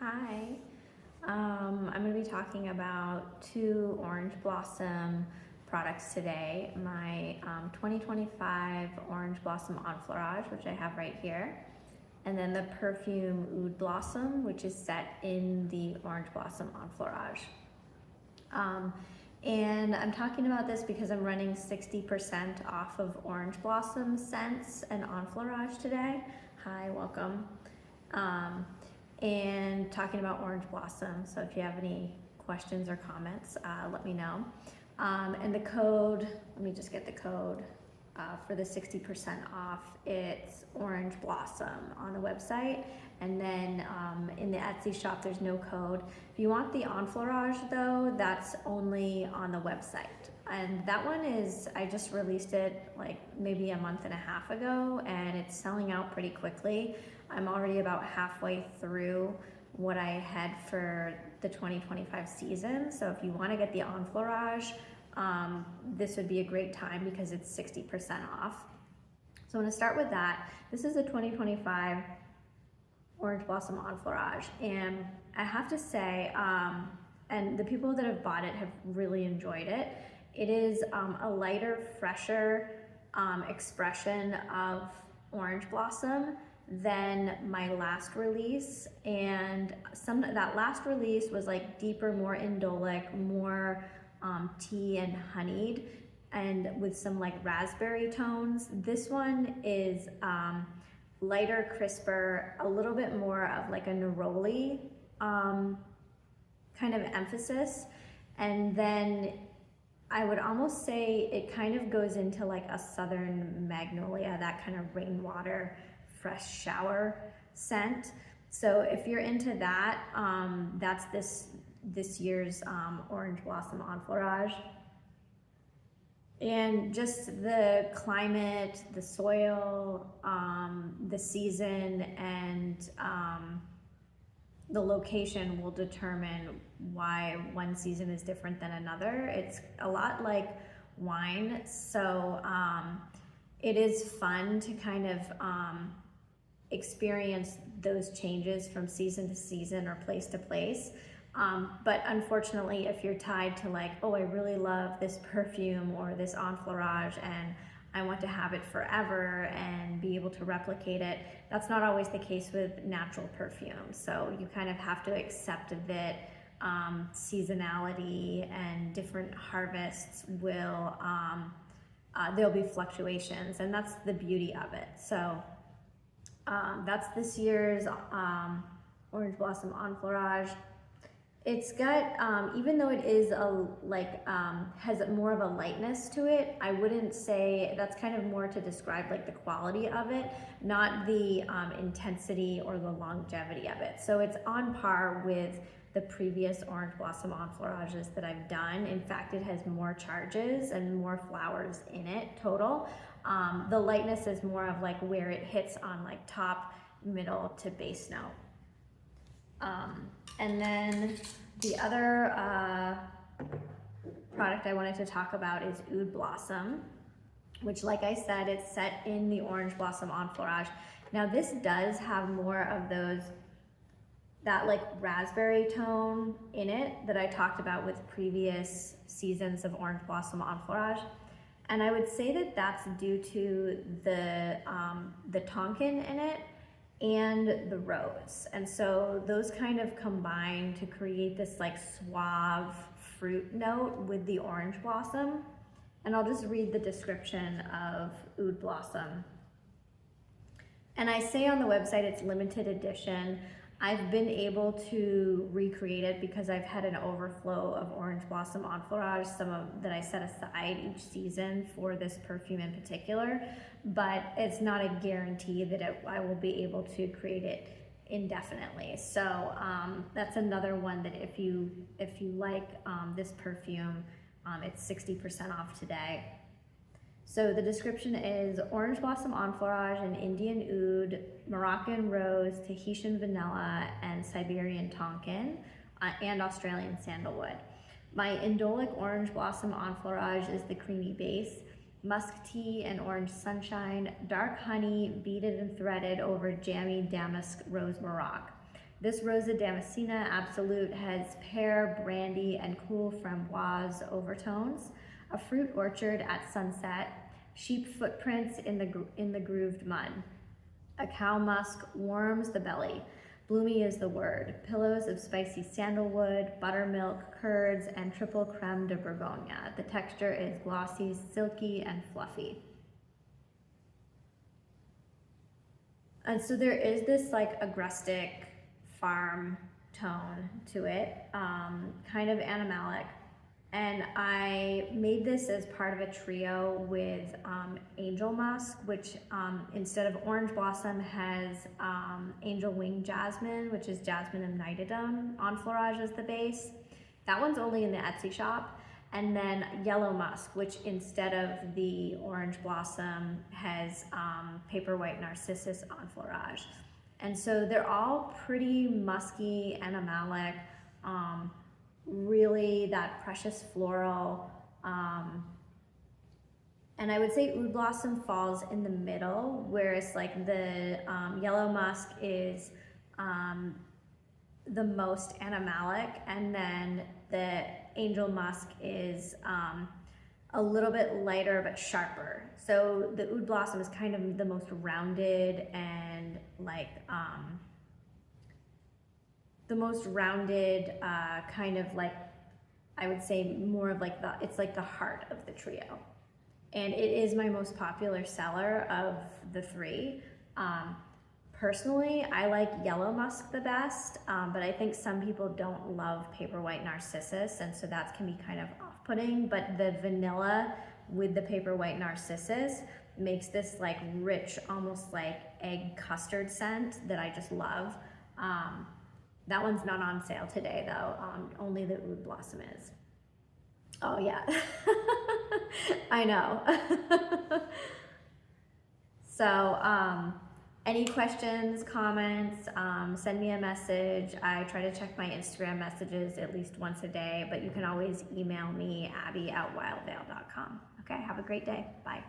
Hi. I'm going to be talking about two orange blossom products today. My 2025 orange blossom enfleurage, which I have right here, and then the Perfume oud blossom, which is set in the orange blossom enfleurage. And I'm talking about this because I'm running 60% off of orange blossom scents and enfleurage today. Hi, welcome. And talking about orange blossom. So if you have any questions or comments, let me know. And the code, let me just get the code for the 60% off. It's orange blossom on the website. And then in the Etsy shop, there's no code. If you want the enfleurage though, that's only on the website. And that one is, I just released it like maybe a month and a half ago, and it's selling out pretty quickly. I'm already about halfway through what I had for the 2025 season. So if you want to get the enfleurage, this would be a great time because it's 60% off. So I'm going to start with that. This is the 2025 orange blossom enfleurage, and I have to say, and the people that have bought it have really enjoyed it. It is a lighter, fresher expression of orange blossom than my last release, and that last release was like deeper, more indolic, more tea and honeyed, and with some like raspberry tones. This one is lighter, crisper, a little bit more of like a neroli kind of emphasis, and then I would almost say it kind of goes into like a southern magnolia, that kind of rainwater, fresh shower scent. So if you're into that, that's this year's orange blossom enfleurage. And just the climate, the soil, the season, and the location will determine why one season is different than another. It's a lot like wine, so it is fun to kind of experience those changes from season to season or place to place. But unfortunately, if you're tied to like, oh, I really love this perfume or this enfleurage and I want to have it forever and be able to replicate it, that's not always the case with natural perfume. So you kind of have to accept that seasonality and different harvests will, there'll be fluctuations, and that's the beauty of it. So that's this year's orange blossom enfleurage. It's got, even though it is has more of a lightness to it, I wouldn't say, that's kind of more to describe like the quality of it, not the intensity or the longevity of it. So it's on par with the previous orange blossom enfleurages that I've done. In fact, it has more charges and more flowers in it total. The lightness is more of like where it hits on like top, middle to base note. And then the other product I wanted to talk about is Oud Blossom, which, like I said, it's set in the orange blossom enfleurage. Now this does have more of that like raspberry tone in it that I talked about with previous seasons of orange blossom enfleurage. And I would say that that's due to the tonquin in it and the rose. And so those kind of combine to create this like suave fruit note with the orange blossom. And I'll just read the description of Oud Blossom. And I say on the website it's limited edition. I've been able to recreate it because I've had an overflow of orange blossom enfleurage, some of that I set aside each season for this perfume in particular, but it's not a guarantee that I will be able to create it indefinitely. So that's another one that if you like this perfume, it's 60% off today. So the description is orange blossom enfleurage and Indian oud, Moroccan rose, Tahitian vanilla, and Siberian tonquin, and Australian sandalwood. My indolic orange blossom enfleurage is the creamy base, musk tea and orange sunshine, dark honey beaded and threaded over jammy damask rose maroc. This Rosa Damascena Absolute has pear, brandy, and cool framboise overtones, a fruit orchard at sunset, sheep footprints in the grooved mud. A cow musk warms the belly. Bloomy is the word. Pillows of spicy sandalwood, buttermilk, curds, and triple crème de bourgogne. The texture is glossy, silky, and fluffy. And so there is this like agrestic farm tone to it, kind of animalic. And I made this as part of a trio with angel musk, which instead of orange blossom has angel wing jasmine, which is jasmine nitidum. Enfleurage is the base. That one's only in the Etsy shop. And then yellow musk, which instead of the orange blossom has paper white narcissus enfleurage. And so they're all pretty musky, animalic, really that precious floral. And I would say oud blossom falls in the middle, whereas like the yellow musk is the most animalic, and then the angel musk is a little bit lighter but sharper. So the oud blossom is kind of the most rounded and like the most rounded kind of like, I would say more of like it's like the heart of the trio. And it is my most popular seller of the three. Personally, I like yellow musk the best, but I think some people don't love paper white narcissus, and so that can be kind of off-putting, but the vanilla with the paper white narcissus makes this like rich, almost like egg custard scent that I just love. That one's not on sale today though, only the oud blossom is. Oh yeah, I know. So, any questions, comments, send me a message. I try to check my Instagram messages at least once a day, but you can always email me, abby@wildvale.com. Okay, have a great day. Bye.